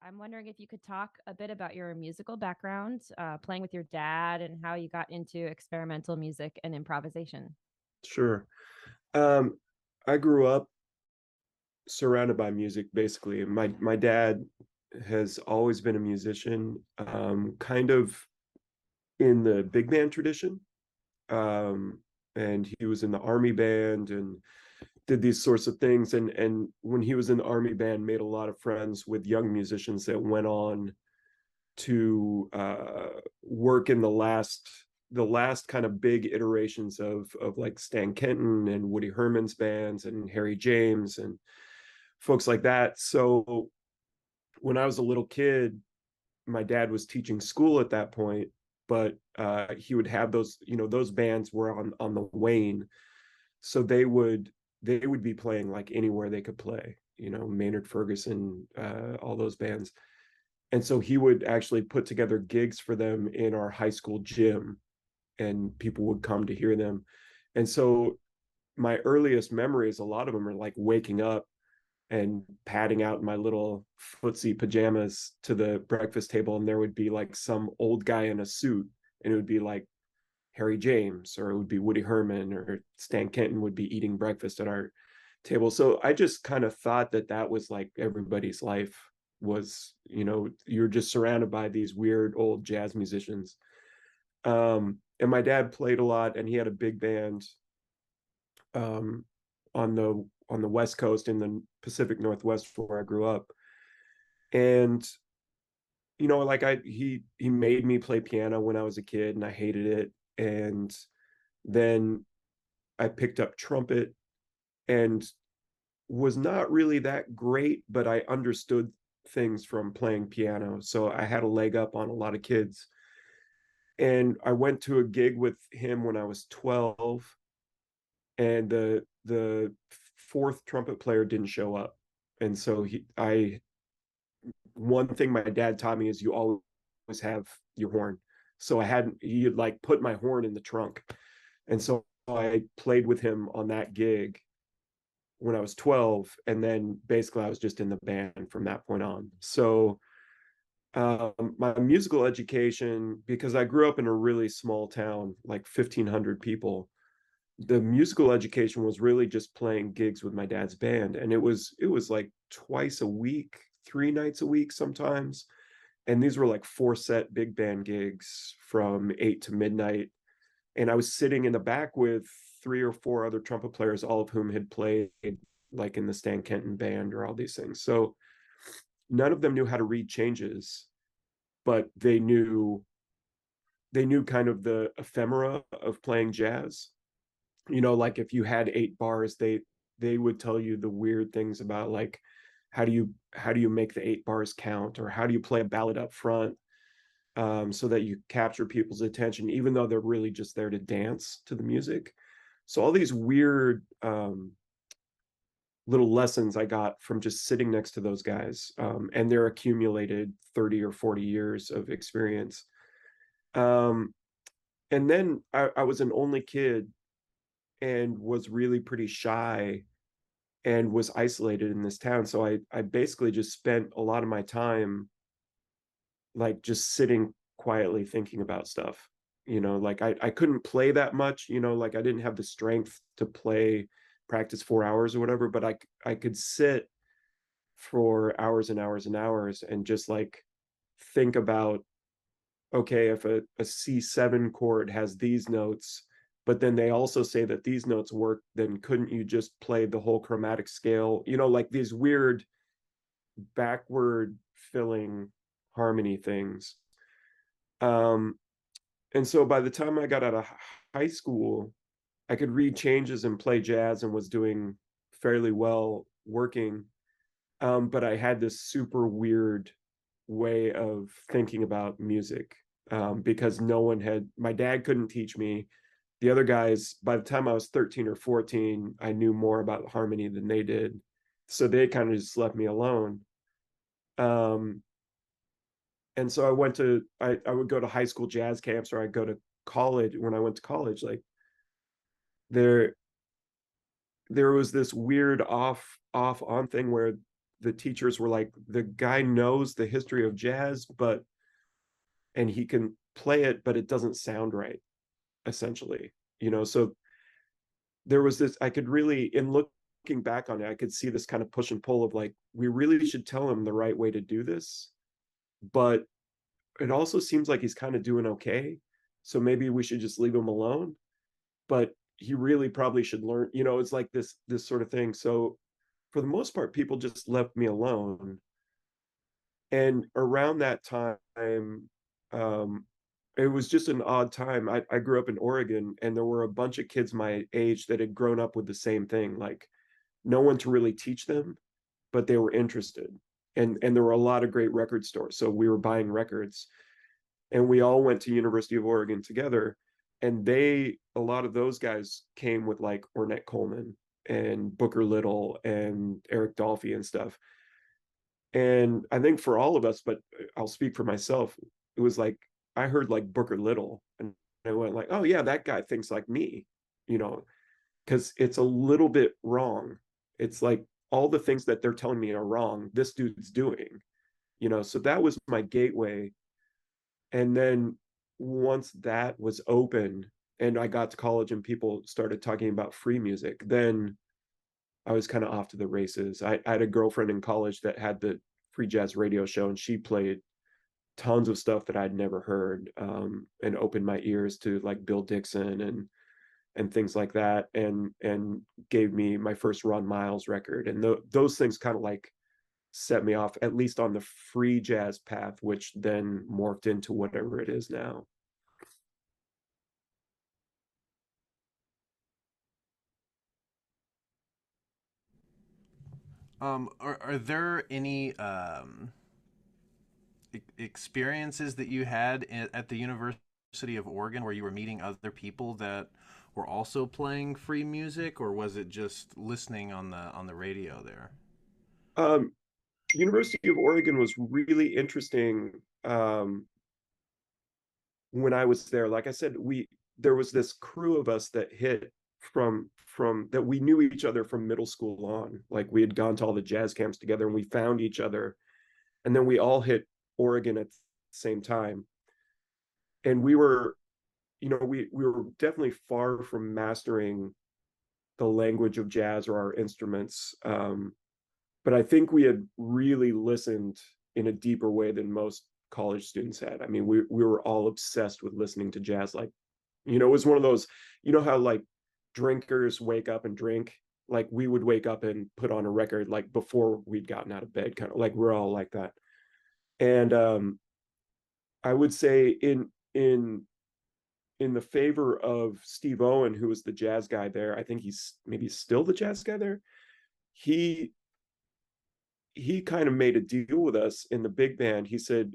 I'm wondering if you could talk a bit about your musical background, playing with your dad, and how you got into experimental music and improvisation. Sure. Um, I grew up surrounded by music, basically. My dad has always been a musician, kind of in the big band tradition. Um, and he was in the army band and did these sorts of things. And when he was in the army band, made a lot of friends with young musicians that went on to work in the last kind of big iterations of like Stan Kenton and Woody Herman's bands and Harry James and folks like that. So when I was a little kid, my dad was teaching school at that point, but he would have those bands were on the wane, so they would be playing like anywhere they could play, Maynard Ferguson, all those bands. And so he would actually put together gigs for them in our high school gym, and people would come to hear them. And so my earliest memories, a lot of them are like waking up and padding out in my little footsie pajamas to the breakfast table, and there would be like some old guy in a suit, and it would be like Harry James, or it would be Woody Herman, or Stan Kenton would be eating breakfast at our table. So I just kind of thought that that was like everybody's life was, you're just surrounded by these weird old jazz musicians. And my dad played a lot, and he had a big band um, on the West Coast in the Pacific Northwest where I grew up. And like he made me play piano when I was a kid, and I hated it. And then I picked up trumpet and was not really that great, but I understood things from playing piano. So I had a leg up on a lot of kids. And I went to a gig with him when I was 12, and the fourth trumpet player didn't show up. And so I one thing my dad taught me is you always have your horn. So he had like put my horn in the trunk. And so I played with him on that gig when I was 12. And then basically I was just in the band from that point on. So my musical education, because I grew up in a really small town, like 1,500 people, the musical education was really just playing gigs with my dad's band. And it was like twice a week, 3 nights a week sometimes. And these were like 4 set big band gigs from 8 to midnight. And I was sitting in the back with 3 or 4 other trumpet players, all of whom had played like in the Stan Kenton band or all these things. So none of them knew how to read changes, but they knew kind of the ephemera of playing jazz. Like if you had 8 bars, they would tell you the weird things about like how do you make the 8 bars count, or how do you play a ballad up front, so that you capture people's attention, even though they're really just there to dance to the music. So all these weird little lessons I got from just sitting next to those guys, and their accumulated 30 or 40 years of experience. Um, and then I was an only kid and was really pretty shy and was isolated in this town. So I basically just spent a lot of my time like just sitting quietly thinking about stuff. Like I couldn't play that much, like I didn't have the strength to practice 4 hours or whatever, but I could sit for hours and hours and hours and just like think about, okay, if a C7 chord has these notes, but then they also say that these notes work, then couldn't you just play the whole chromatic scale? Like these weird backward filling harmony things. Um, and so by the time I got out of high school, I could read changes and play jazz and was doing fairly well working. But I had this super weird way of thinking about music, because my dad couldn't teach me. The other guys, by the time I was 13 or 14, I knew more about harmony than they did. So they kind of just left me alone. Um, and so I would go to high school jazz camps, or I'd go to college. When I went to college, like there there was this weird off on thing where the teachers were like, the guy knows the history of jazz, but and he can play it, but it doesn't sound right, essentially. So there was this, I could really, in looking back on it, I could see this kind of push and pull of like, we really should tell him the right way to do this, but it also seems like he's kind of doing okay. So maybe we should just leave him alone. But he really probably should learn, it's like this sort of thing. So for the most part, people just left me alone. And around that time, um, it was just an odd time. I grew up in Oregon, and there were a bunch of kids my age that had grown up with the same thing, like no one to really teach them, but they were interested. And there were a lot of great record stores. So we were buying records, and we all went to University of Oregon together. And a lot of those guys came with like Ornette Coleman and Booker Little and Eric Dolphy and stuff. And I think for all of us, but I'll speak for myself, it was like I heard like Booker Little, and I went like, oh yeah, that guy thinks like me, you know, because it's a little bit wrong. It's like all the things that they're telling me are wrong, this dude's doing, so that was my gateway. And then once that was open and I got to college and people started talking about free music, then I was kind of off to the races. I had a girlfriend in college that had the free jazz radio show, and she played tons of stuff that I'd never heard, and opened my ears to like Bill Dixon and things like that, and gave me my first Ron Miles record, and those things kind of like set me off at least on the free jazz path, which then morphed into whatever it is now. Are there any experiences that you had at the University of Oregon where you were meeting other people that were also playing free music, or was it just listening on the radio there? um, University of Oregon was really interesting. When I was there, like I said, there was this crew of us that hit from that we knew each other from middle school on. Like we had gone to all the jazz camps together, and we found each other, and then we all hit Oregon at the same time. And we were definitely far from mastering the language of jazz or our instruments. But I think we had really listened in a deeper way than most college students had. I mean, we were all obsessed with listening to jazz. Like, it was one of those, how like drinkers wake up and drink. Like we would wake up and put on a record like before we'd gotten out of bed, kind of like we're all like that. And I would say in the favor of Steve Owen, who was the jazz guy there, I think he's maybe still the jazz guy there. He he kind of made a deal with us in the big band. He said,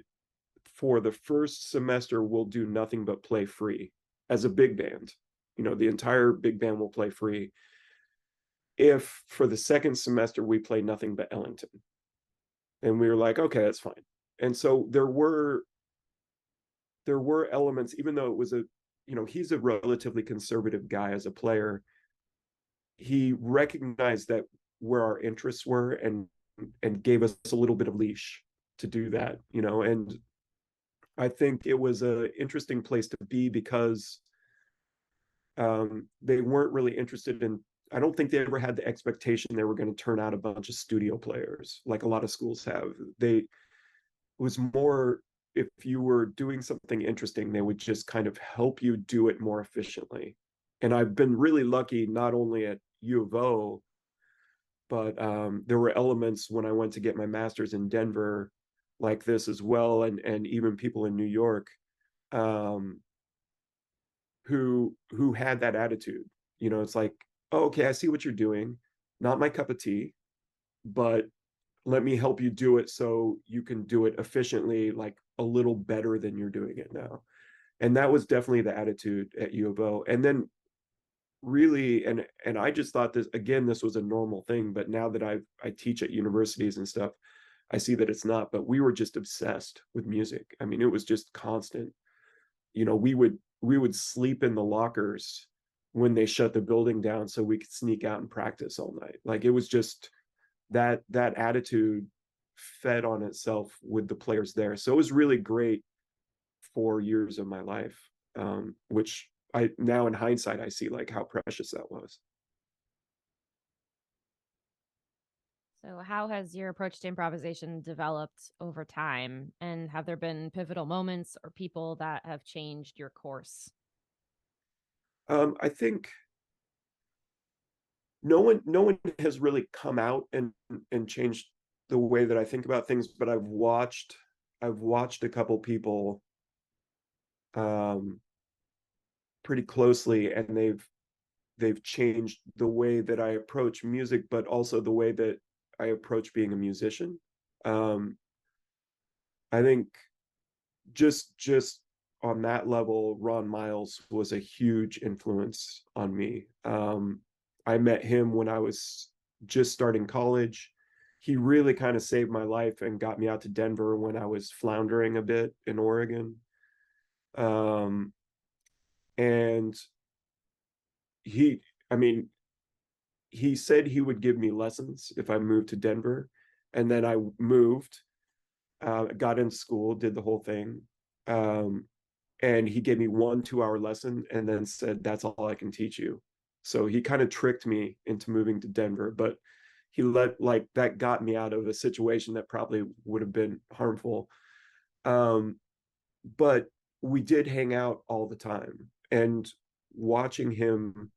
for the first semester, we'll do nothing but play free as a big band. The entire big band will play free. If for the second semester we play nothing but Ellington. And we were like, okay, that's fine. And so there were elements, even though it was he's a relatively conservative guy as a player. He recognized that where our interests were, and gave us a little bit of leash to do that, and I think it was a interesting place to be because they weren't really interested in, I don't think they ever had the expectation they were going to turn out a bunch of studio players like a lot of schools have. They was more, if you were doing something interesting, they would just kind of help you do it more efficiently. And I've been really lucky, not only at U of O, but there were elements when I went to get my master's in Denver like this as well, and even people in New York, um, who had that attitude. It's like, oh, okay, I see what you're doing. Not my cup of tea, but let me help you do it so you can do it efficiently, like a little better than you're doing it now. And that was definitely the attitude at U of O. And then really, and I just thought this was a normal thing, but now that I teach at universities and stuff, I see that it's not. But we were just obsessed with music. I mean, it was just constant. We would sleep in the lockers when they shut the building down so we could sneak out and practice all night. Like it was just that attitude fed on itself with the players there. So it was really great 4 years of my life, which I now in hindsight I see like how precious that was. So, how has your approach to improvisation developed over time? And have there been pivotal moments or people that have changed your course? I think no one has really come out and changed the way that I think about things, but I've watched a couple people um pretty closely, and they've changed the way that I approach music, but also the way that I approach being a musician. Um, I think just on that level, Ron Miles was a huge influence on me. I met him when I was just starting college. He really kind of saved my life and got me out to Denver when I was floundering a bit in Oregon. Um, and he, I mean, he said he would give me lessons if I moved to Denver. And then I moved, got in school, did the whole thing. Um, and he gave me 1 2 hour lesson and then said, that's all I can teach you. So he kind of tricked me into moving to Denver, but he let like that got me out of a situation that probably would have been harmful. Um, but we did hang out all the time, and watching him,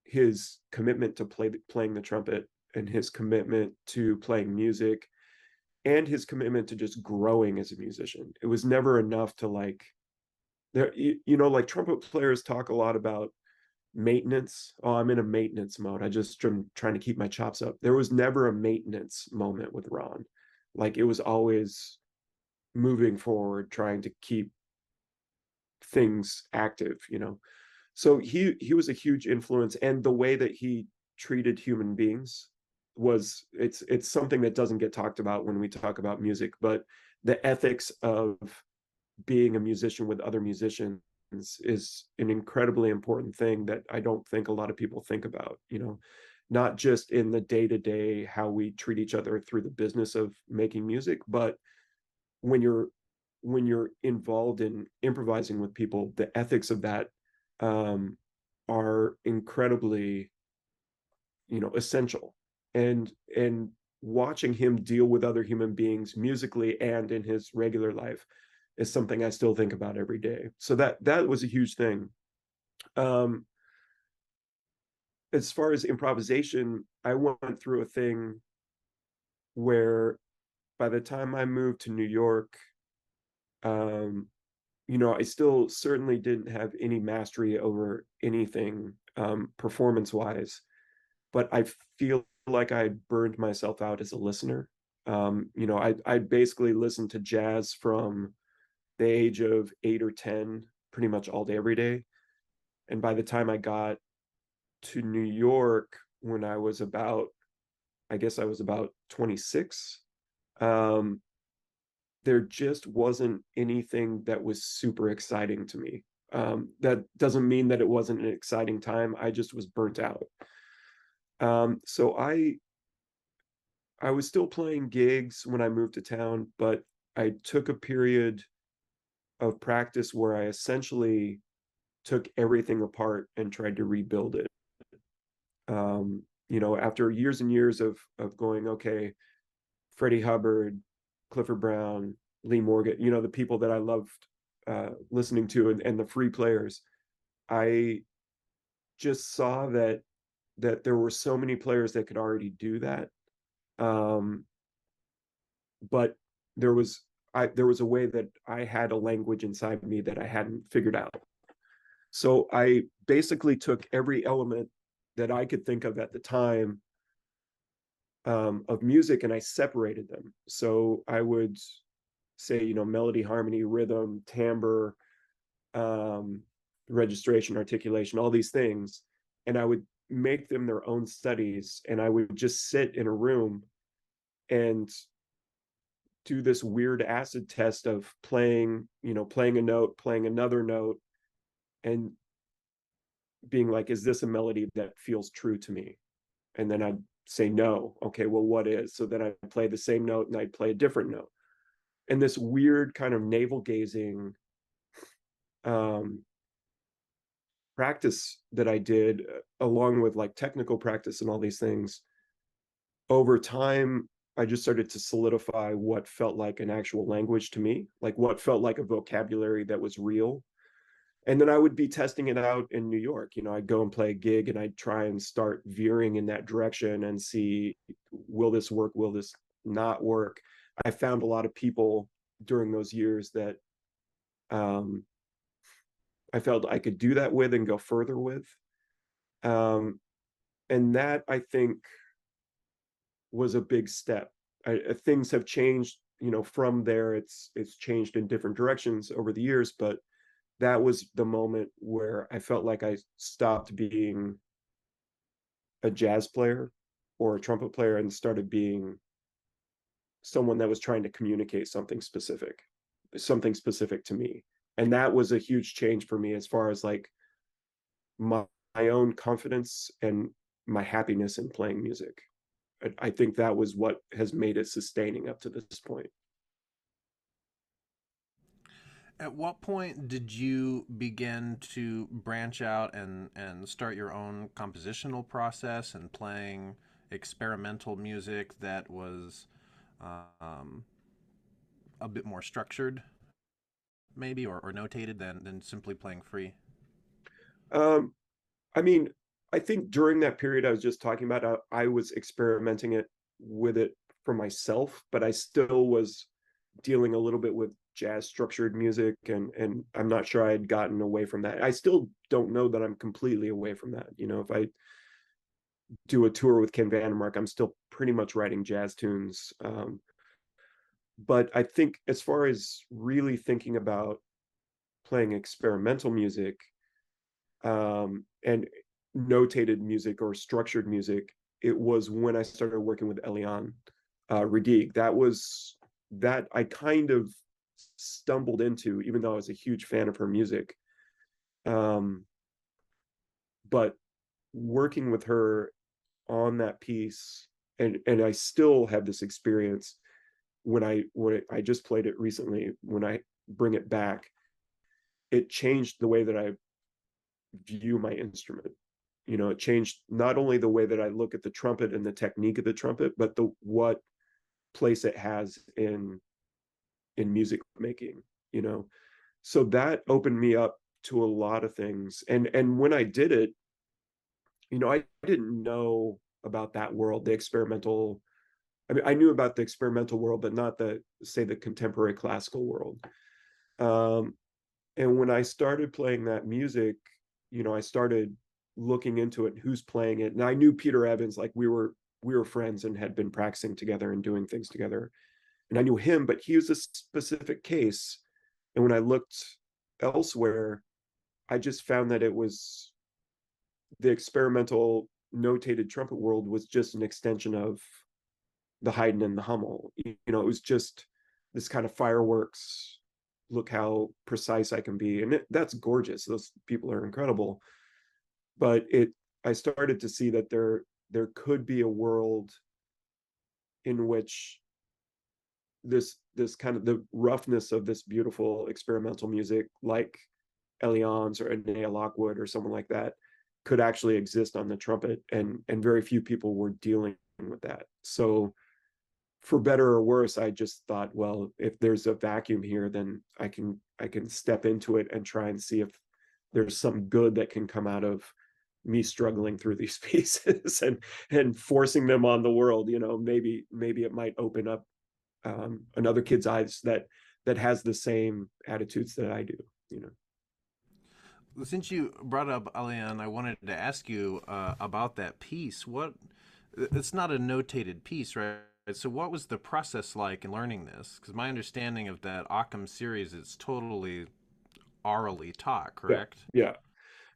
his commitment to playing the trumpet, and his commitment to playing music, and his commitment to just growing as a musician. It was never enough to like there like trumpet players talk a lot about maintenance. Oh, I'm in a maintenance mode. I just am trying to keep my chops up. There was never a maintenance moment with Ron. Like it was always moving forward, trying to keep things active. So he was a huge influence, and the way that he treated human beings was it's something that doesn't get talked about when we talk about music, but the ethics of being a musician with other musicians is an incredibly important thing that I don't think a lot of people think about, not just in the day-to-day how we treat each other through the business of making music, but when you're involved in improvising with people, the ethics of that um, are incredibly, essential. And watching him deal with other human beings musically and in his regular life is something I still think about every day. So that was a huge thing. Um, as far as improvisation, I went through a thing where by the time I moved to New York, um, I still certainly didn't have any mastery over anything performance wise, but I feel like I burned myself out as a listener. I basically listened to jazz from the age of 8 or 10, pretty much all day, every day. And by the time I got to New York, when I guess I was about 26, um, there just wasn't anything that was super exciting to me. That doesn't mean that it wasn't an exciting time. I just was burnt out. So I was still playing gigs when I moved to town, but I took a period of practice where I essentially took everything apart and tried to rebuild it. After years and years of going, okay, Freddie Hubbard, Clifford Brown, Lee Morgan, the people that I loved listening to, and the free players, I just saw that there were so many players that could already do that. Um, but there was a way that I had a language inside me that I hadn't figured out. So I basically took every element that I could think of at the time of music, and I separated them. So I would say, melody, harmony, rhythm, timbre, um, registration, articulation, all these things, and I would make them their own studies, and I would just sit in a room and do this weird acid test of playing a note, playing another note, and being like, is this a melody that feels true to me? And then I'd say no. Okay, well, what is? So then I play the same note and I'd play a different note. And this weird kind of navel gazing um, practice that I did, along with like technical practice and all these things, over time, I just started to solidify what felt like an actual language to me, like what felt like a vocabulary that was real. And then I would be testing it out in New York. I'd go and play a gig and I'd try and start veering in that direction and see, will this work? Will this not work? I found a lot of people during those years that um, I felt I could do that with and go further with. Um, and that, I think, was a big step. Things have changed, from there. It's changed in different directions over the years, but that was the moment where I felt like I stopped being a jazz player or a trumpet player and started being someone that was trying to communicate something specific to me. And that was a huge change for me as far as like my own confidence and my happiness in playing music. I think that was what has made it sustaining up to this point. At what point did you begin to branch out and start your own compositional process and playing experimental music that was um, a bit more structured, maybe, or notated than simply playing free? Um, I mean, I think during that period I was just talking about, I was experimenting with it for myself, but I still was dealing a little bit with jazz structured music, and I'm not sure I had gotten away from that. I still don't know that I'm completely away from that. If I do a tour with Ken Vandermark, I'm still pretty much writing jazz tunes. But I think as far as really thinking about playing experimental music, and notated music or structured music, it was when I started working with Eliane Redig. That I kind of stumbled into, even though I was a huge fan of her music. Um, but working with her on that piece, and I still have this experience when I just played it recently. When I bring it back, it changed the way that I view my instrument. It changed not only the way that I look at the trumpet and the technique of the trumpet, but the what place it has in music making. you know so that opened me up to a lot of things. And when I did it, I didn't know about that world, the experimental. I mean, I knew about the experimental world, but not the contemporary classical world. um and when I started playing that music, I started looking into it, who's playing it. And I knew Peter Evans, like we were friends and had been practicing together and doing things together. And I knew him, but he was a specific case. And when I looked elsewhere, I just found that it was the experimental notated trumpet world was just an extension of the Haydn and the Hummel. It was just this kind of fireworks. Look how precise I can be, and that's gorgeous. Those people are incredible. But I started to see that there could be a world in which this kind of the roughness of this beautiful experimental music, like Eliane's or Anea Lockwood or someone like that, could actually exist on the trumpet, and very few people were dealing with that. So for better or worse, I just thought, well, if there's a vacuum here, then I can step into it and try and see if there's some good that can come out of me struggling through these pieces and forcing them on the world. Maybe it might open up another kid's eyes that has the same attitudes that I do. You know. Since you brought up Alian, I wanted to ask you about that piece. It's not a notated piece, right? So what was the process like in learning this? Because my understanding of that Occam series is totally orally taught, Yeah, correct? yeah.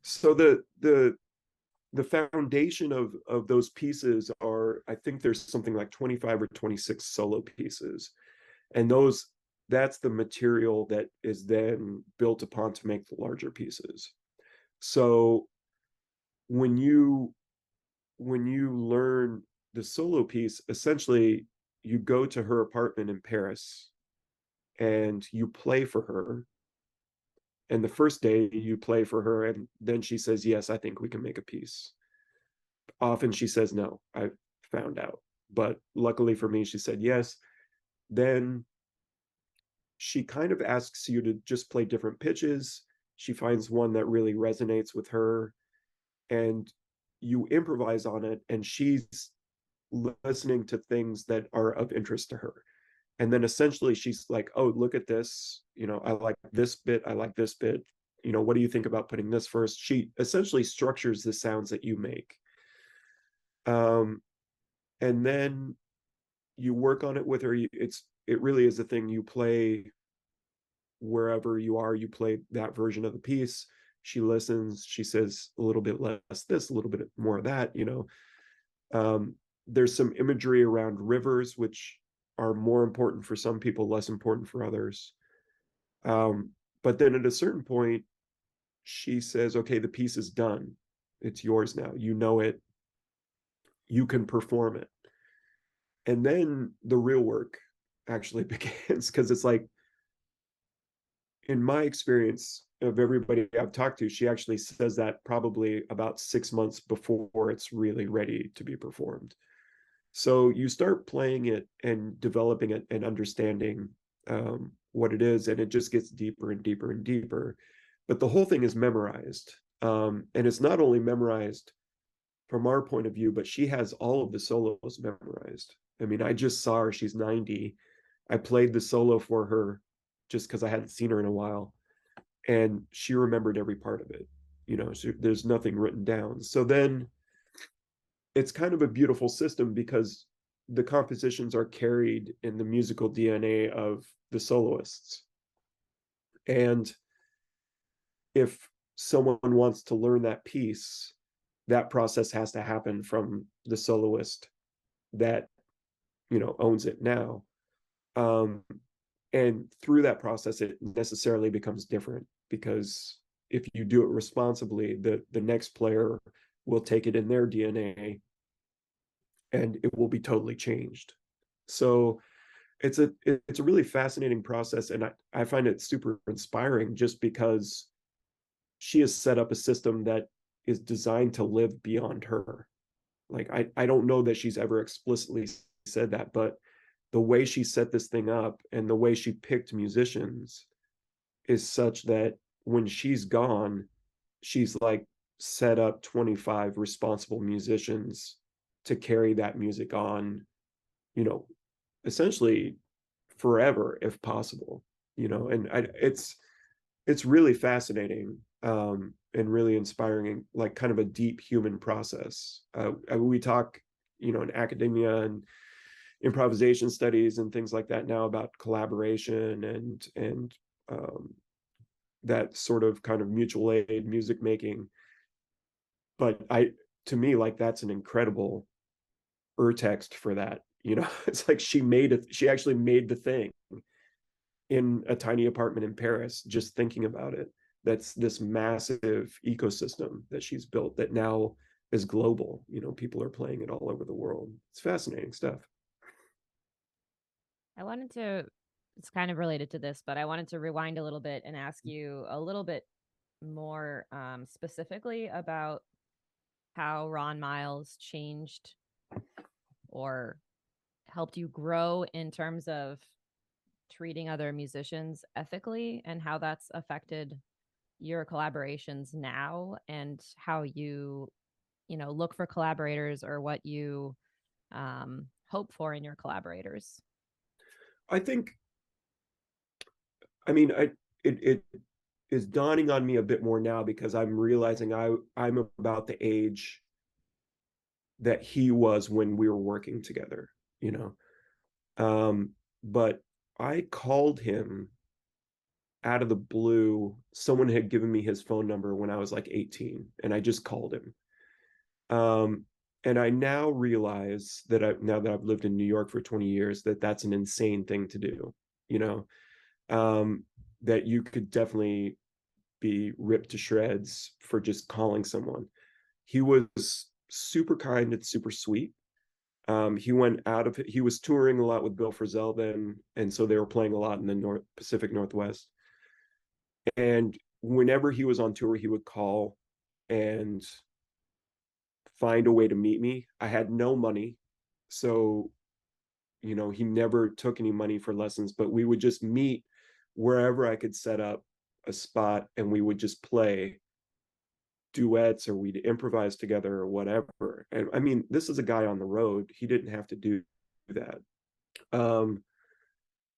So the foundation of those pieces are, I think there's something like 25 or 26 solo pieces, and that's the material that is then built upon to make the larger pieces. So when you when you learn the solo piece, essentially, you go to her apartment in Paris and you play for her. And the first day you play for her, and then she says, yes, I think we can make a piece. Often she says no, I found out. But luckily for me, she said yes. Then she kind of asks you to just play different pitches. She finds one that really resonates with her, and you improvise on it, and she's listening to things that are of interest to her. And then essentially she's like, oh, look at this, I like this bit, I like this bit, what do you think about putting this first? She essentially structures the sounds that you make. And then you work on it with her. It really is a thing. You play wherever you are, you play that version of the piece. She listens, she says a little bit less this, a little bit more of that. um, there's some imagery around rivers, which are more important for some people, less important for others. um, but then at a certain point she says, okay, the piece is done, it's yours now, you know it, you can perform it. And then the real work actually begins, because it's like, in my experience of everybody I've talked to, she actually says that probably about 6 months before it's really ready to be performed. So you start playing it and developing it and understanding what it is, and it just gets deeper and deeper and deeper. But the whole thing is memorized, and it's not only memorized from our point of view, but she has all of the solos memorized. I mean, I just saw her; she's 90. I played the solo for her just because I hadn't seen her in a while, and she remembered every part of it. There's nothing written down. So then it's kind of a beautiful system, because the compositions are carried in the musical DNA of the soloists. And if someone wants to learn that piece, that process has to happen from the soloist that owns it now. Um, and through that process, it necessarily becomes different, because if you do it responsibly, the next player will take it in their DNA and it will be totally changed. So it's a really fascinating process, and I find it super inspiring, just because she has set up a system that is designed to live beyond her. Like, I don't know that she's ever explicitly said that, but the way she set this thing up and the way she picked musicians is such that when she's gone, she's like set up 25 responsible musicians to carry that music on, you know, essentially forever if possible. And it's really fascinating, and really inspiring, like kind of a deep human process. We talk, in academia and improvisation studies and things like that now about collaboration and that sort of kind of mutual aid music making. But to me, like, that's an incredible text for that. It's like she actually made the thing in a tiny apartment in Paris, just thinking about it. That's this massive ecosystem that she's built that now is global. People are playing it all over the world. It's fascinating stuff. I wanted to, it's kind of related to this, but I wanted to rewind a little bit and ask you a little bit more specifically about how Ron Miles changed or helped you grow in terms of treating other musicians ethically, and how that's affected your collaborations now, and how you look for collaborators, or what you hope for in your collaborators. I think, I mean, it is dawning on me a bit more now, because I'm realizing I'm about the age that he was when we were working together, you know. But I called him out of the blue. Someone had given me his phone number when I was like 18, and I just called him. And I now realize that now that I've lived in New York for 20 years, that that's an insane thing to do, you know, that you could definitely be ripped to shreds for just calling someone. He was super kind and super sweet. He went out of he was touring a lot with Bill Frisell then, and so they were playing a lot in the North Pacific Northwest. And whenever he was on tour, he would call and find a way to meet me. I had no money, so he never took any money for lessons, but we would just meet wherever I could set up a spot, and we would just play duets, or we'd improvise together or whatever. And I mean, this is a guy on the road. He didn't have to do that.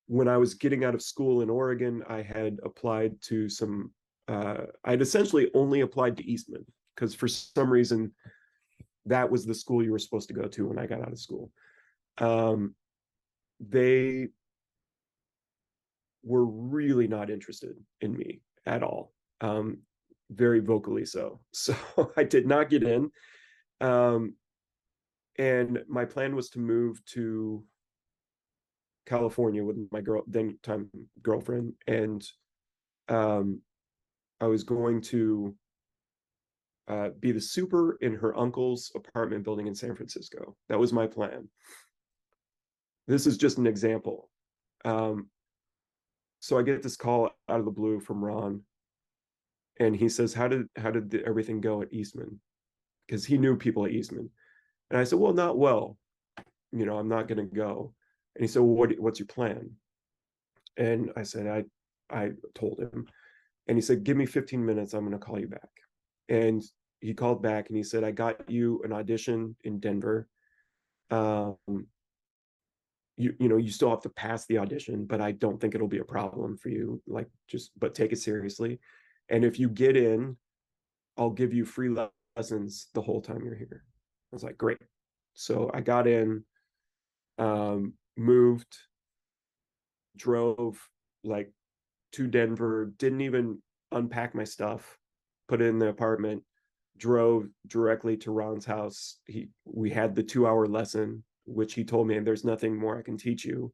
When I was getting out of school in Oregon, I had applied to some, I'd essentially only applied to Eastman because for some reason that was the school you were supposed to go to when I got out of school. They were really not interested in me at all. Very vocally so. So I did not get in. And my plan was to move to California with my then time girlfriend, and I was going to be the super in her uncle's apartment building in San Francisco. That was my plan. This is just an example. So I get this call out of the blue from Ron, and he says, "How did everything go at Eastman?" Because he knew people at Eastman, and I said, "Well, not well. I'm not going to go." And he said, "Well, what's your plan?" And I said, I told him, and he said, "Give me 15 minutes. I'm going to call you back." And he called back and he said, "I got you an audition in Denver. Um, you still have to pass the audition, but I don't think it'll be a problem for you. Like, but take it seriously. And if you get in, I'll give you free lessons the whole time you're here." I was like, "Great." So I got in, moved, drove like to Denver, didn't even unpack my stuff, put it in the apartment, drove directly to Ron's house. We had the 2-hour lesson, which he told me, "And there's nothing more I can teach you."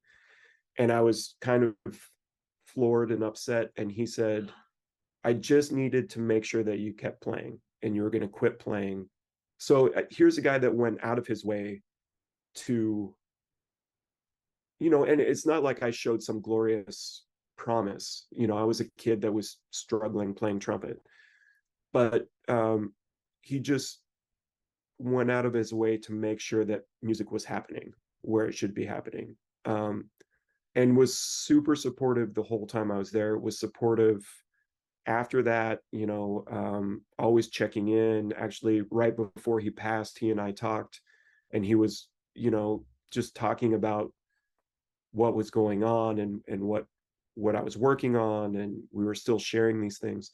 And I was kind of floored and upset. And he said, "I just needed to make sure that you kept playing and you were going to quit playing." So here's a guy that went out of his way to, and it's not like I showed some glorious promise. I was a kid that was struggling playing trumpet, but he just went out of his way to make sure that music was happening where it should be happening. And was super supportive the whole time I was there, was supportive after that, always checking in. Actually, right before he passed, he and I talked, and he was, just talking about what was going on and what I was working on, and we were still sharing these things.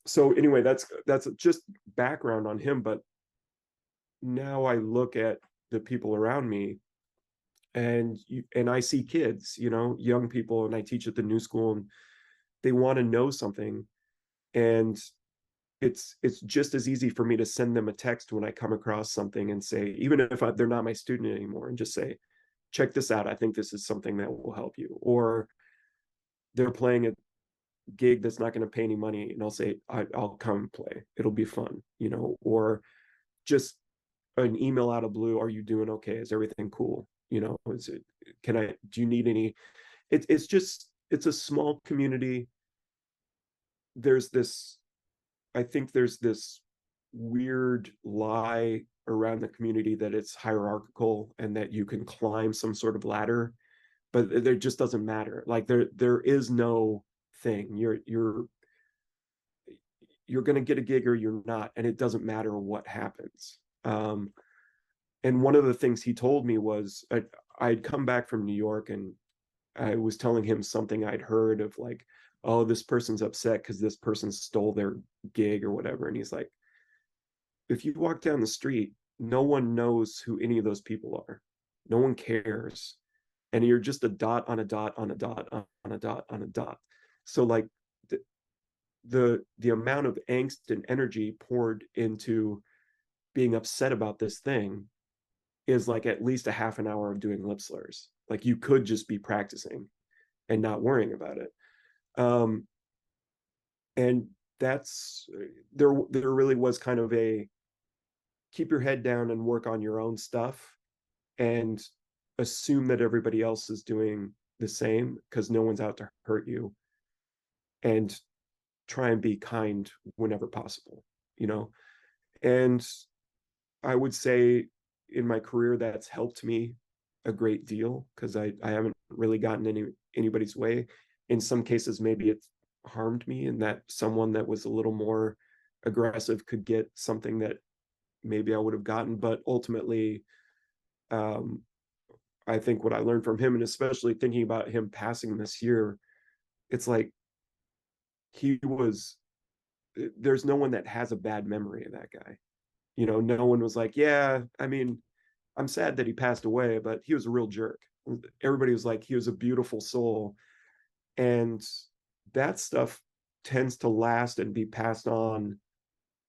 So anyway, that's just background on him. But now I look at the people around me, and I see kids, young people, and I teach at the new school, and they want to know something, and it's just as easy for me to send them a text when I come across something and say, even if they're not my student anymore, and just say, "Check this out. I think this is something that will help you." Or they're playing a gig that's not going to pay any money, and I'll say, I'll come play. It'll be fun, or just an email out of blue. "Are you doing okay? Is everything cool? Is it, do you need any?" It's a small community. There's this, I think there's this weird lie around the community that it's hierarchical and that you can climb some sort of ladder, but it just doesn't matter. Like there is no thing. You're going to get a gig or you're not, and it doesn't matter what happens. And one of the things he told me was, I'd come back from New York, and I was telling him something I'd heard of, like, "Oh, this person's upset because this person stole their gig or whatever." And he's like, "If you walk down the street, no one knows who any of those people are. No one cares. And you're just a dot on a dot on a dot on a dot on a dot." So like the amount of angst and energy poured into being upset about this thing is like at least a half an hour of doing lip slurs. Like you could just be practicing and not worrying about it. And that's there really was kind of a keep your head down and work on your own stuff, and assume that everybody else is doing the same because no one's out to hurt you, and try and be kind whenever possible, you know? And I would say in my career that's helped me a great deal because I haven't really gotten anybody's way. In some cases, maybe it's harmed me, and that someone that was a little more aggressive could get something that maybe I would have gotten. But ultimately, um, I think what I learned from him, and especially thinking about him passing this year, it's like he was, there's no one that has a bad memory of that guy. You know, no one was like, yeah, I mean, I'm sad that he passed away, but he was a real jerk. Everybody was like, he was a beautiful soul. And that stuff tends to last and be passed on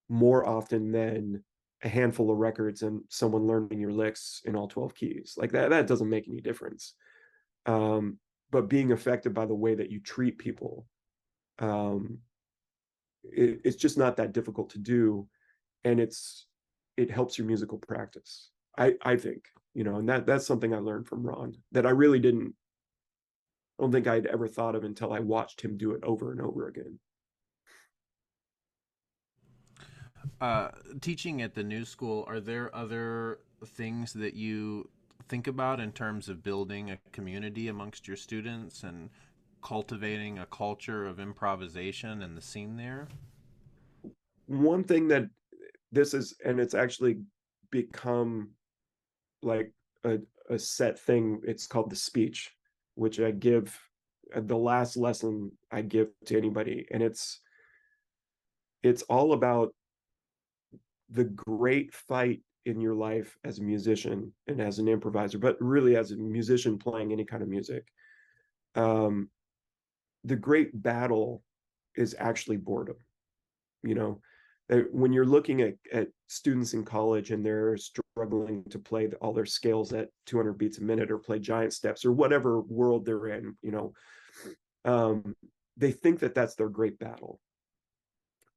more often than a handful of records and someone learning your licks in all 12 keys. Like that doesn't make any difference. Um, but being affected by the way that you treat people, um, it's just not that difficult to do. And it helps your musical practice. I think, you know, and that's something I learned from Ron that I really didn't, I don't think I'd ever thought of until I watched him do it over and over again. Uh, Teaching at the new school, are there other things that you think about in terms of building a community amongst your students and cultivating a culture of improvisation and the scene there? One thing that this is, and it's actually become like a, a set thing, it's called the speech, which I give, the last lesson I give to anybody. And it's all about the great fight in your life as a musician and as an improviser, but really as a musician playing any kind of music. Um, the great battle is actually boredom. You know, when you're looking at students in college and they're struggling to play all their scales at 200 beats a minute or play giant steps or whatever world they're in, you know, um, they think that that's their great battle.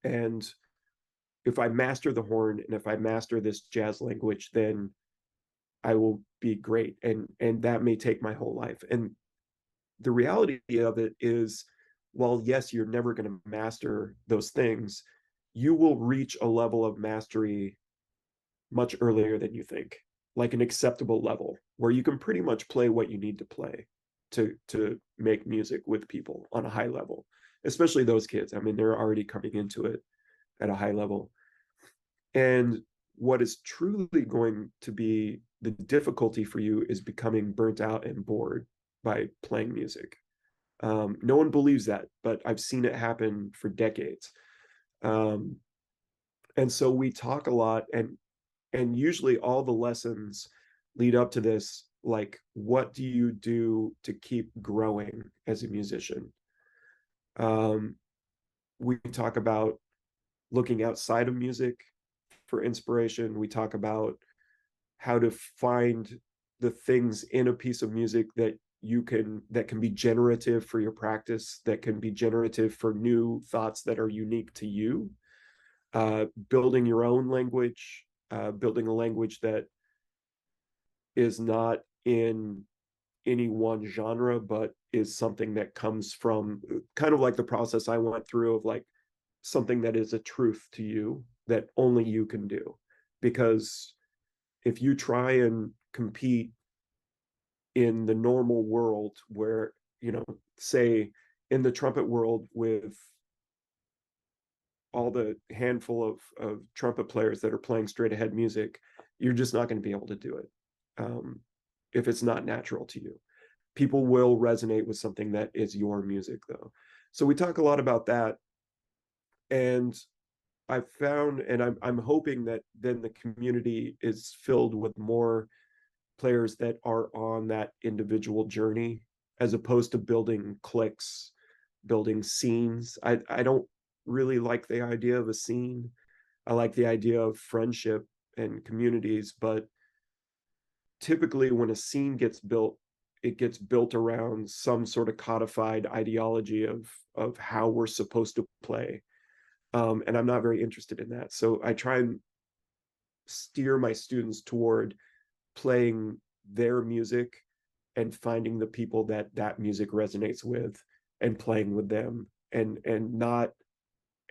And if I master the horn and if I master this jazz language, then I will be great. And that may take my whole life. And the reality of it is, while yes, you're never going to master those things, you will reach a level of mastery much earlier than you think, like an acceptable level where you can pretty much play what you need to play to make music with people on a high level, especially those kids. I mean, they're already coming into it at a high level. And what is truly going to be the difficulty for you is becoming burnt out and bored by playing music. No one believes that, but I've seen it happen for decades. Um, and so we talk a lot, and usually all the lessons lead up to this, like, what do you do to keep growing as a musician? Um, we talk about looking outside of music for inspiration. We talk about how to find the things in a piece of music that can be generative for your practice, that can be generative for new thoughts that are unique to you. Building your own language, building a language that is not in any one genre, but is something that comes from kind of like the process I went through of like something that is a truth to you that only you can do. Because if you try and compete in the normal world where, you know, say in the trumpet world with all the handful of trumpet players that are playing straight ahead music, you're just not going to be able to do it if it's not natural to you. People will resonate with something that is your music, though. So we talk a lot about that, and I've found, and I'm hoping that then the community is filled with more players that are on that individual journey, as opposed to building cliques, building scenes. I don't really like the idea of a scene. I like the idea of friendship and communities, but typically when a scene gets built, it gets built around some sort of codified ideology of how we're supposed to play. And I'm not very interested in that. So I try and steer my students toward playing their music and finding the people that that music resonates with and playing with them, and not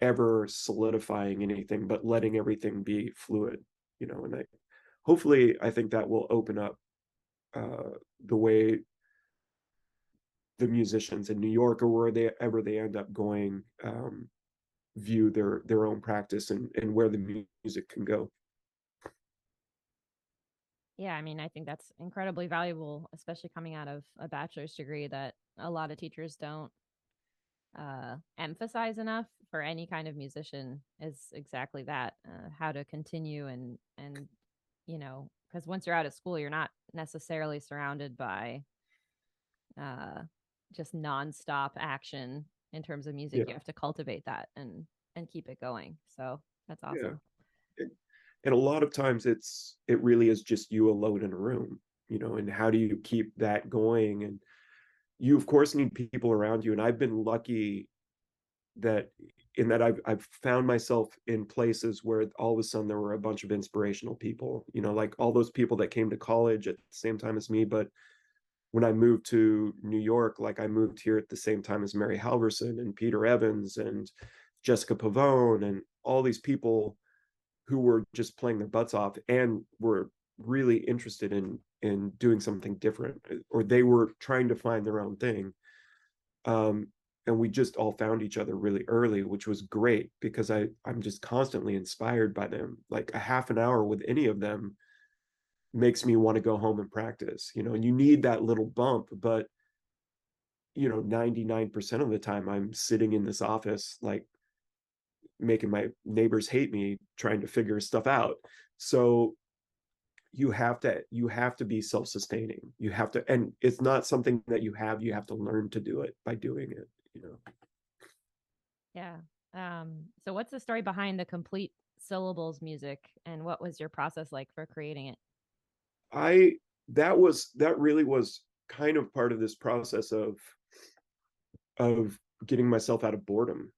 ever solidifying anything, but letting everything be fluid, you know. And hopefully I think that will open up the way the musicians in New York or wherever they end up going view their own practice, and where the music can go. Yeah, I mean, I think that's incredibly valuable, especially coming out of a bachelor's degree that a lot of teachers don't emphasize enough for any kind of musician is exactly that, how to continue and because once you're out of school, you're not necessarily surrounded by uh, just nonstop action in terms of music. Yeah, You have to cultivate that and keep it going. So that's yeah. awesome. And a lot of times it really is just you alone in a room, you know. And how do you keep that going? And you of course need people around you. And I've been lucky that in that I've found myself in places where all of a sudden there were a bunch of inspirational people, you know, like all those people that came to college at the same time as me. But when I moved to New York, like I moved here at the same time as Mary Halverson and Peter Evans and Jessica Pavone and all these people who were just playing their butts off and were really interested in doing something different, or they were trying to find their own thing. um, and we just all found each other really early, which was great because I'm just constantly inspired by them. Like a half an hour with any of them makes me want to go home and practice, you know. And you need that little bump, but you know, 99% of the time I'm sitting in this office like making my neighbors hate me trying to figure stuff out. So you have to be self-sustaining. You have to, and it's not something that you have to learn to do it by doing it, you know. Yeah. So what's the story behind the complete syllables music and what was your process like for creating it? I that really was kind of part of this process of getting myself out of boredom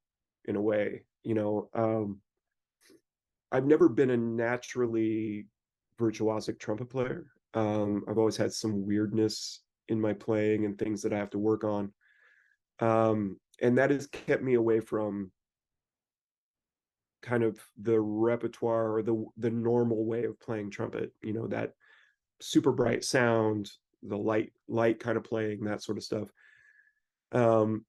in a way, you know. I've never been a naturally virtuosic trumpet player. I've always had some weirdness in my playing and things that I have to work on. And that has kept me away from kind of the repertoire or the normal way of playing trumpet, you know, that super bright sound, the light kind of playing, that sort of stuff. Um,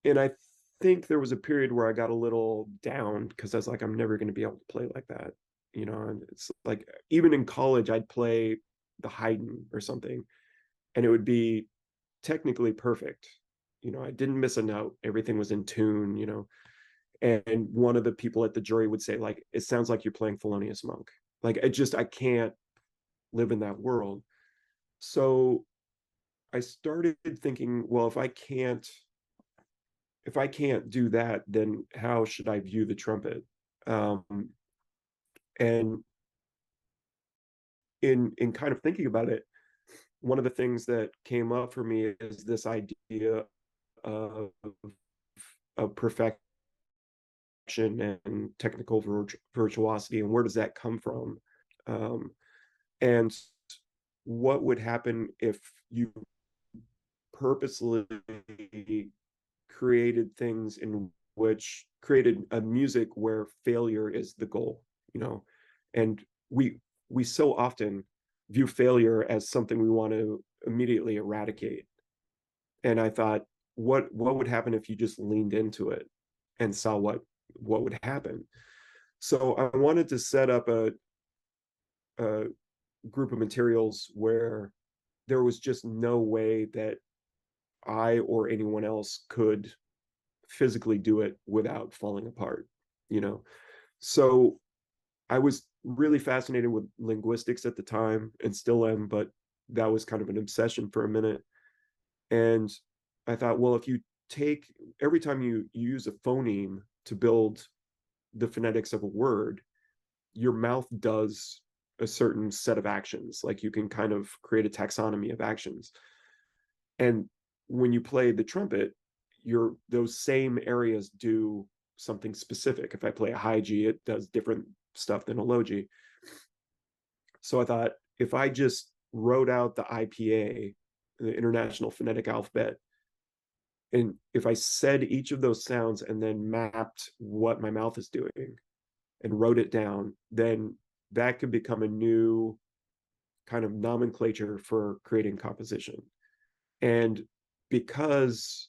and I think there was a period where I got a little down because I was like, I'm never going to be able to play like that, you know. And it's like even in college, I'd play the Haydn or something, and it would be technically perfect. You know, I didn't miss a note. Everything was in tune, you know. And one of the people at the jury would say, like, it sounds like you're playing Thelonious Monk. Like, I can't live in that world. So I started thinking, well, if I can't do that, then how should I view the trumpet? Um, and in kind of thinking about it, one of the things that came up for me is this idea of perfection and technical virtuosity, and where does that come from? Um, and what would happen if you purposely created things in which created a music where failure is the goal, you know. And we so often view failure as something we want to immediately eradicate. And I thought, what would happen if you just leaned into it and saw what would happen? So I wanted to set up a group of materials where there was just no way that I or anyone else could physically do it without falling apart, you know. So I was really fascinated with linguistics at the time and still am, but that was kind of an obsession for a minute. And I thought, well, if you take every time you use a phoneme to build the phonetics of a word, your mouth does a certain set of actions. Like you can kind of create a taxonomy of actions. And when you play the trumpet, those same areas do something specific. If I play a high G, it does different stuff than a low G. So I thought, if I just wrote out the IPA, the International Phonetic Alphabet. And if I said each of those sounds and then mapped what my mouth is doing and wrote it down, then that could become a new kind of nomenclature for creating composition. And because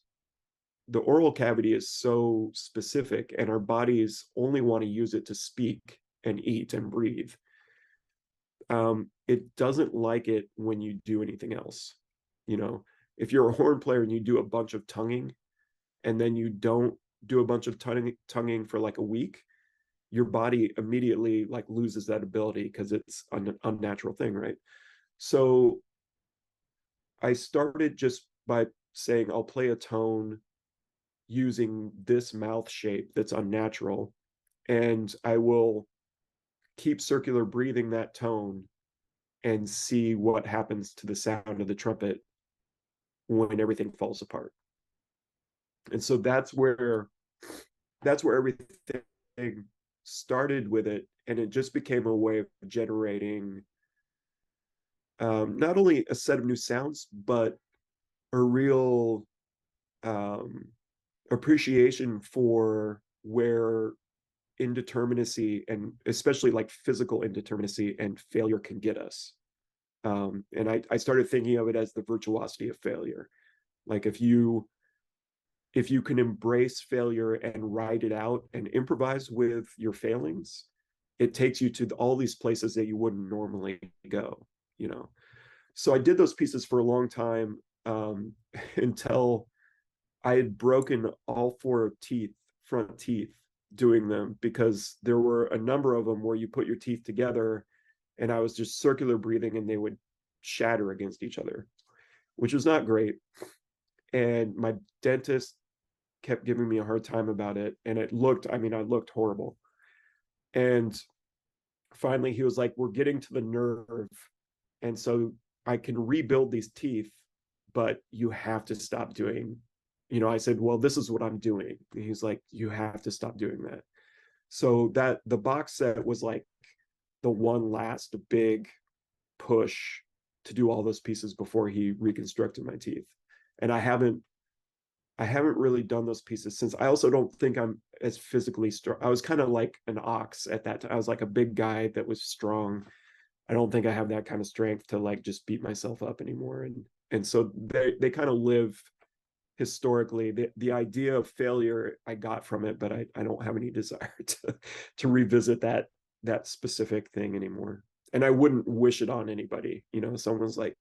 the oral cavity is so specific and our bodies only want to use it to speak and eat and breathe, it doesn't like it when you do anything else. You know, if you're a horn player and you do a bunch of tonguing and then you don't do a bunch of tonguing for like a week, your body immediately like loses that ability because it's an unnatural thing, right? So I started just by saying I'll play a tone using this mouth shape that's unnatural, and I will keep circular breathing that tone and see what happens to the sound of the trumpet when everything falls apart. And so that's where everything started with it, and it just became a way of generating not only a set of new sounds but a real um, appreciation for where indeterminacy, and especially like physical indeterminacy and failure, can get us. And I started thinking of it as the virtuosity of failure. Like if you can embrace failure and ride it out and improvise with your failings, it takes you to all these places that you wouldn't normally go, you know. So I did those pieces for a long time, until I had broken all four teeth, front teeth, doing them, because there were a number of them where you put your teeth together and I was just circular breathing and they would shatter against each other, which was not great. And my dentist kept giving me a hard time about it. And I looked horrible. And finally, he was like, "We're getting to the nerve. And so I can rebuild these teeth, but you have to stop doing." I said, "Well, this is what I'm doing." And he's like, "You have to stop doing that." So that the box set was like the one last big push to do all those pieces before he reconstructed my teeth. And I haven't really done those pieces since. I also don't think I'm as physically strong. I was kind of like an ox at that time. I was like a big guy that was strong. I don't think I have that kind of strength to like just beat myself up anymore. And so they kind of live historically. The idea of failure I got from it, but I don't have any desire to revisit that specific thing anymore. And I wouldn't wish it on anybody. Someone's like,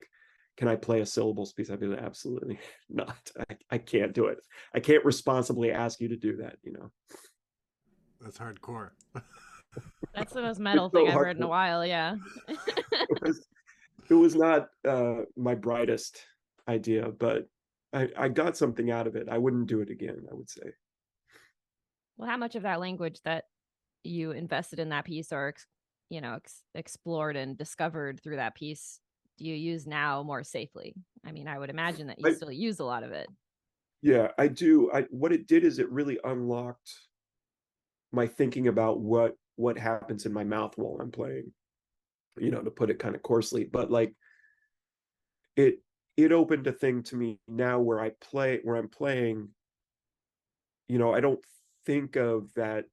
"Can I play a syllables piece?" I'd be like, "Absolutely not. I can't do it. I can't responsibly ask you to do that." That's hardcore. That's the most metal It's thing so I've hard. heard in a while. Yeah. It was not my brightest idea, but I got something out of it. I wouldn't do it again, I would say. Well, how much of that language that you invested in that piece, or explored and discovered through that piece, do you use now more safely? I mean, I would imagine that you I, still use a lot of it. yeah, I do. What it did is it really unlocked my thinking about what happens in my mouth while I'm playing, to put it kind of coarsely. But like it it opened a thing to me now where I'm playing, I don't think of that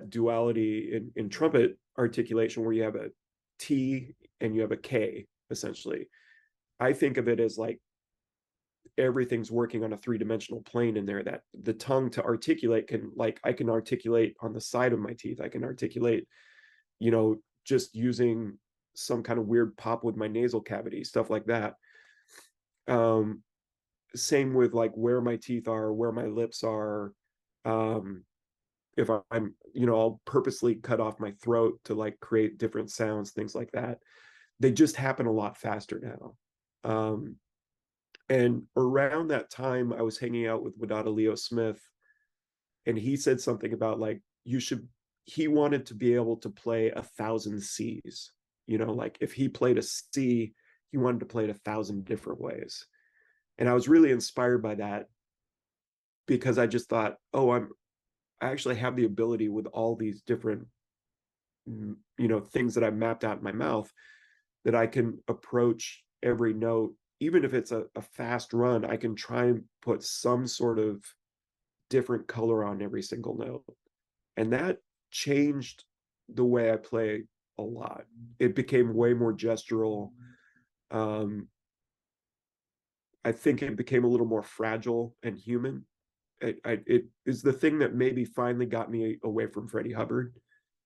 duality in trumpet articulation where you have a T and you have a K essentially. I think of it as like everything's working on a three-dimensional plane in there, that the tongue to articulate can, like, I can articulate on the side of my teeth. I can articulate, just using some kind of weird pop with my nasal cavity, stuff like that. Um, Same with like where my teeth are, where my lips are. Um, if I'm, I'll purposely cut off my throat to like create different sounds, things like that. They just happen a lot faster now. And around that time, I was hanging out with Wadada Leo Smith, and he said something about like, he wanted to be able to play 1,000 C's. Like if he played a C, he wanted to play it 1,000 different ways. And I was really inspired by that because I just thought, oh, I actually have the ability with all these different, things that I mapped out in my mouth, that I can approach every note, even if it's a fast run, I can try and put some sort of different color on every single note. And that changed the way I play a lot. It became way more gestural. Um, I think it became a little more fragile and human. It is the thing that maybe finally got me away from Freddie Hubbard.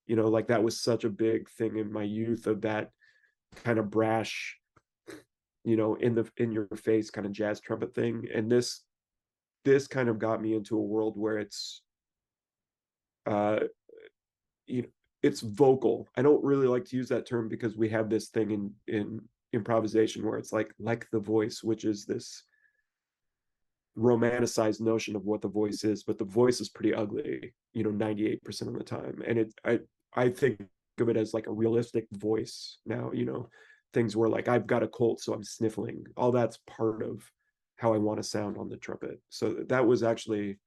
You know, like that was such a big thing in my youth, of that kind of brash, you know, in your face kind of jazz trumpet thing. And this kind of got me into a world where it's uh you know, it's vocal. I don't really like to use that term because we have this thing in improvisation where it's like the voice, which is this romanticized notion of what the voice is, but the voice is pretty ugly, you know, 98% of the time. And I think of it as like a realistic voice now, you know, things where like I've got a cold, so I'm sniffling. All that's part of how I want to sound on the trumpet. So that was actually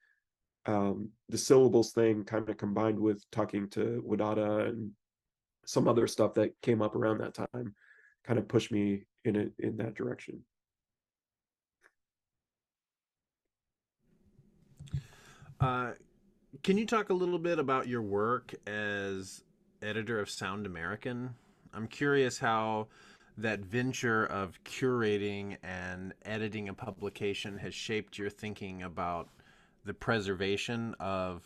the syllables thing kind of combined with talking to Wadada and some other stuff that came up around that time kind of pushed me in that direction. Uh, can you talk a little bit about your work as editor of Sound American? I'm curious how that venture of curating and editing a publication has shaped your thinking about the preservation of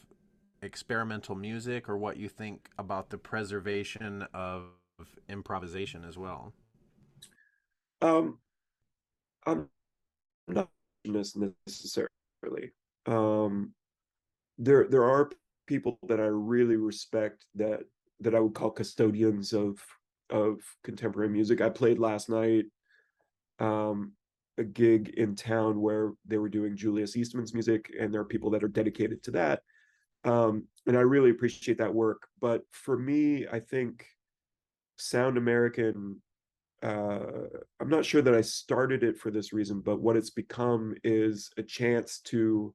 experimental music, or what you think about the preservation of improvisation as well. Um, I'm not necessarily. Um, there are people that I really respect that I would call custodians of contemporary music. I played last night um, a gig in town where they were doing Julius Eastman's music, and there are people that are dedicated to that. And I really appreciate that work. But for me, I think Sound American, uh, I'm not sure that I started it for this reason, but what it's become is a chance to,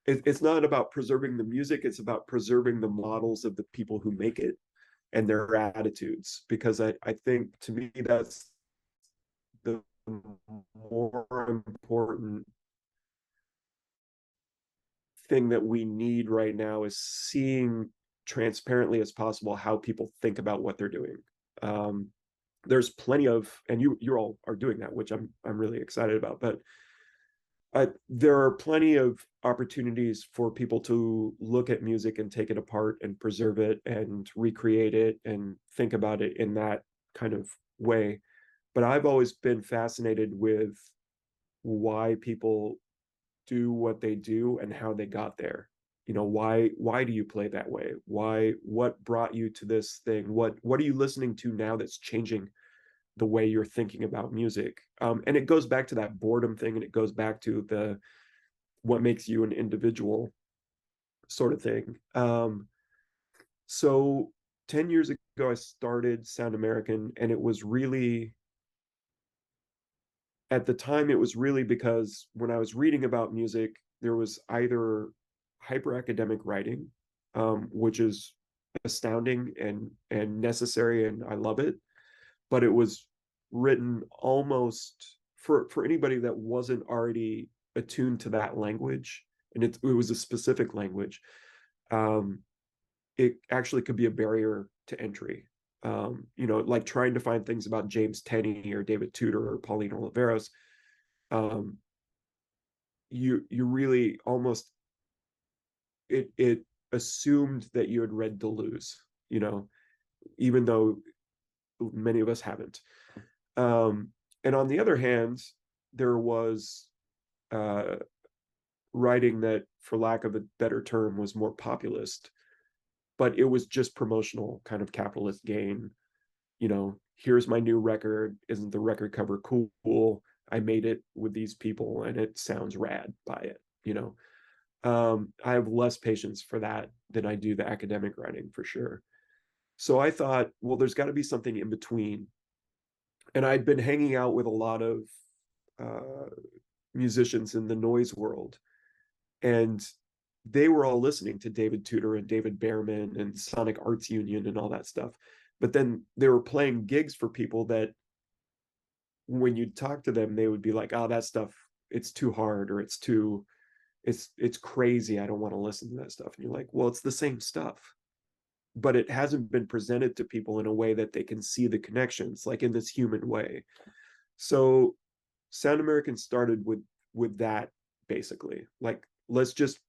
it's not about preserving the music, it's about preserving the models of the people who make it and their attitudes. Because I think to me, that's the more important thing that we need right now, is seeing transparently as possible how people think about what they're doing. Um, there's plenty of, and you all are doing that, which I'm really excited about. But there are plenty of opportunities for people to look at music and take it apart and preserve it and recreate it and think about it in that kind of way. But I've always been fascinated with why people do what they do and how they got there. You know, why do you play that way? What brought you to this thing? What are you listening to now that's changing the way you're thinking about music? And it goes back to that boredom thing, and it goes back to the what makes you an individual sort of thing. So 10 years ago I started Sound American, and it was really, at the time, it was really because when I was reading about music, there was either hyper academic writing, which is astounding and necessary, and I love it, but it was written almost for anybody that wasn't already attuned to that language, and it was a specific language. Um, it actually could be a barrier to entry. You know, like trying to find things about James Tenney or David Tudor or Pauline Oliveros. Um, you really almost, it assumed that you had read Deleuze, you know, even though many of us haven't. Um, and on the other hand, there was uh, writing that, for lack of a better term, was more populist, but it was just promotional kind of capitalist gain. You know, here's my new record. Isn't the record cover cool? I made it with these people and it sounds rad. Buy it, you know. I have less patience for that than I do the academic writing, for sure. So I thought, well, there's got to be something in between. And I'd been hanging out with a lot of uh, musicians in the noise world, and they were all listening to David Tudor and David Behrman and Sonic Arts Union and all that stuff. But then they were playing gigs for people that when you talk to them, they would be like, oh, that stuff, it's too hard, or it's crazy, I don't want to listen to that stuff. And you're like, well, it's the same stuff, but it hasn't been presented to people in a way that they can see the connections, like in this human way. So Sound American started with that, basically. Like, let's just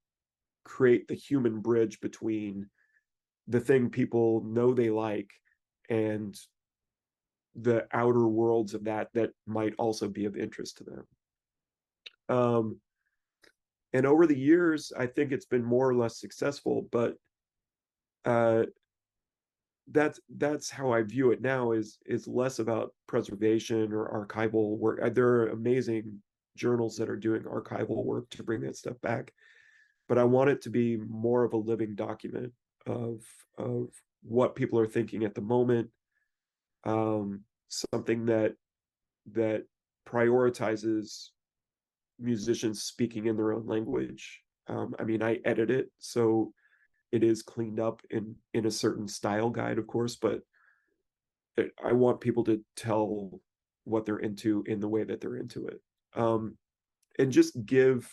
create the human bridge between the thing people know they like and the outer worlds of that might also be of interest to them. And over the years, I think it's been more or less successful, but uh, that's how I view it now, is less about preservation or archival work. There are amazing journals that are doing archival work to bring that stuff back, but I want it to be more of a living document of of what people are thinking at the moment, something that prioritizes musicians speaking in their own language. I mean, I edit it, so it is cleaned up in a certain style guide, of course, but I want people to tell what they're into in the way that they're into it, and just give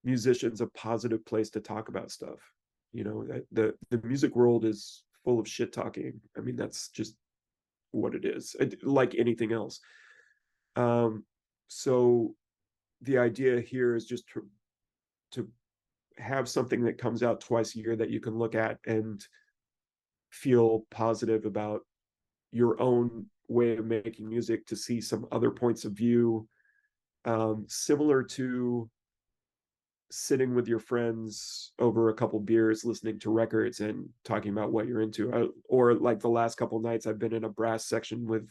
musicians a positive place to talk about stuff. You know, the music world is full of shit talking. I mean, that's just what it is, like anything else. Um, so the idea here is just to have something that comes out twice a year that you can look at and feel positive about your own way of making music, to see some other points of view, similar to sitting with your friends over a couple beers listening to records and talking about what you're into. Or like the last couple nights I've been in a brass section with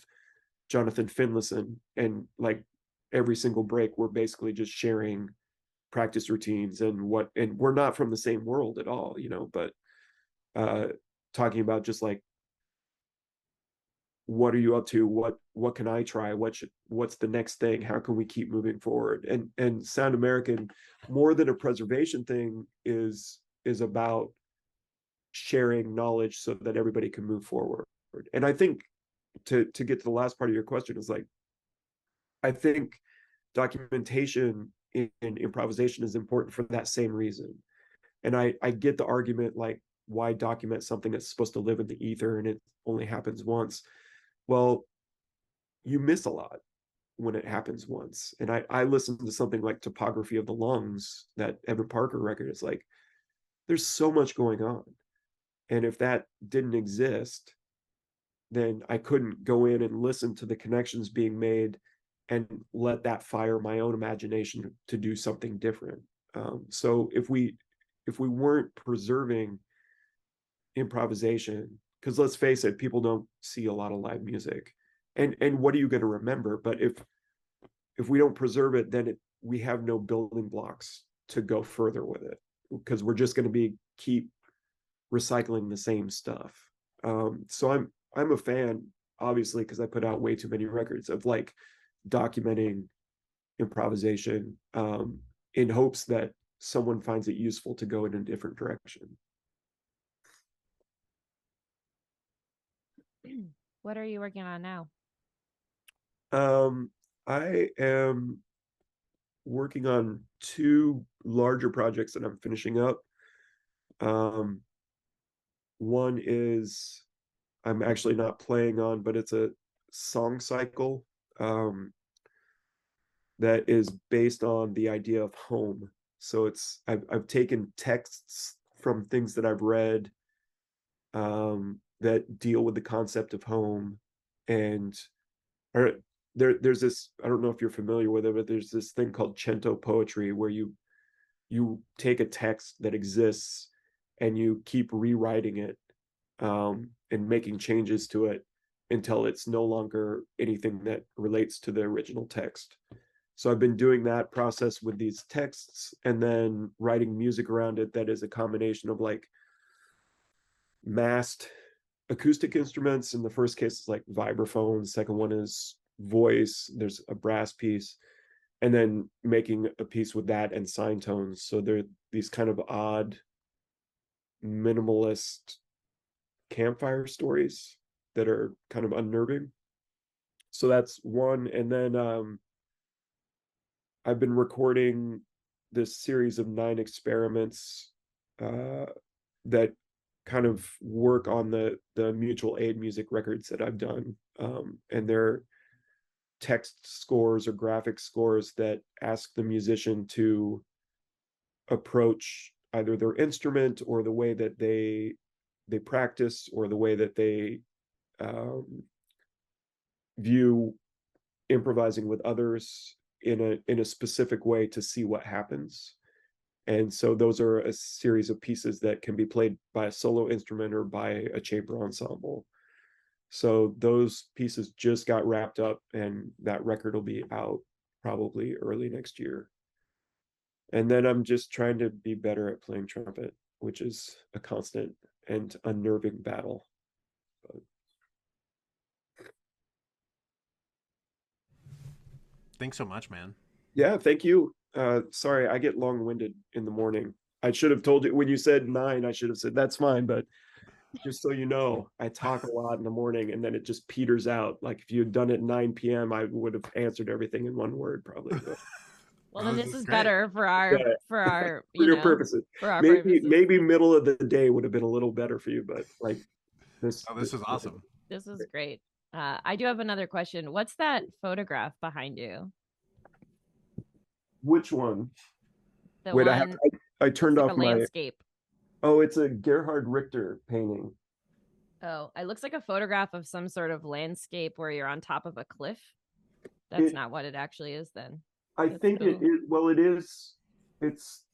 Jonathan Finlayson, and like every single break we're basically just sharing practice routines and we're not from the same world at all, you know, but uh talking about just like, what are you up to, what can I try, what's the next thing, how can we keep moving forward. And Sound American, more than a preservation thing, is about sharing knowledge so that everybody can move forward. And I think, to get to the last part of your question, is like, I think documentation in improvisation is important for that same reason. And I get the argument, like, why document something that's supposed to live in the ether and it only happens once? Well, you miss a lot when it happens once. And I listened to something like Topography of the Lungs, that Evan Parker record. It's like, there's so much going on. And if that didn't exist, then I couldn't go in and listen to the connections being made and let that fire my own imagination to do something different. So if we weren't preserving improvisation, because let's face it, people don't see a lot of live music, and what are you going to remember? But if we don't preserve it, then we have no building blocks to go further with it, because we're just going to be keep recycling the same stuff. So I'm a fan, obviously, because I put out way too many records, of like documenting improvisation, in hopes that someone finds it useful to go in a different direction. What are you working on now? Um, I am working on two larger projects that I'm finishing up. Um, one is I'm actually not playing on, but it's a song cycle, um, that is based on the idea of home. So I've taken texts from things that I've read, that deal with the concept of home, and or there's this, I don't know if you're familiar with it, but there's this thing called cento poetry, where you take a text that exists and you keep rewriting it, and making changes to it until it's no longer anything that relates to the original text. So I've been doing that process with these texts and then writing music around it that is a combination of like masked acoustic instruments. In the first case, it's like vibraphone. Second one is voice. There's a brass piece, and then making a piece with that and sine tones. So they're these kind of odd, minimalist campfire stories that are kind of unnerving. So that's one. And then I've been recording this series of 9 experiments uh, that kind of work on the mutual aid music records that I've done. And they're text scores or graphic scores that ask the musician to approach either their instrument or the way that they practice or the way that they um, view improvising with others in a specific way to see what happens. And so those are a series of pieces that can be played by a solo instrument or by a chamber ensemble. So those pieces just got wrapped up, and that record will be out probably early next year. And then I'm just trying to be better at playing trumpet, which is a constant and unnerving battle. But Thanks so much, man. yeah, thank you. Sorry, I get long-winded in the morning. I should have told you when you said 9, I should have said that's fine, but just so you know, I talk a lot in the morning and then it just peters out. Like if you had done it 9 p.m., I would have answered everything in one word probably. But Well, Oh, then this this is is great. better yeah, for our, for you your know, purposes. for our Maybe purposes. maybe middle of the day would have been a little better for you, but like Oh, this this is awesome. This is great. I do have another question. What's that photograph behind you? which one? The Wait, one I looks turned like a off my landscape. oh, it's a Gerhard Richter painting. Oh, it looks like a photograph of some sort of landscape where you're on top of a cliff. That's It not what it actually is then. I That's think cool. well it is it's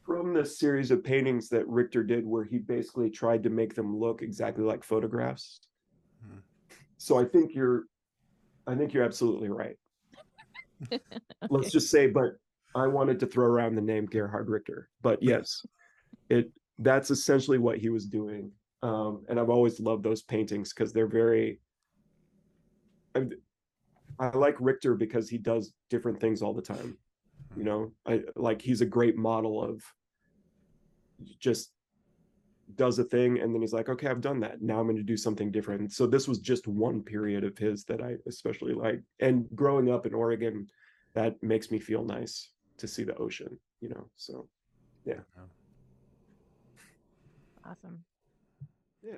from this series of paintings that Richter did where he basically tried to make them look exactly like photographs. Hmm. So I think you're absolutely right. Let's Okay. just say, but I wanted to throw around the name Gerhard Richter. But yes, it that's essentially what he was doing. And I've always loved those paintings because they're very I, I like Richter because he does different things all the time. You know, I like he's a great model of just does a thing and then he's like, okay, I've done that. Now I'm going to do something different. So this was just one period of his that I especially like. And growing up in Oregon, that makes me feel nice to see the ocean, you know. So yeah. Awesome. Yeah.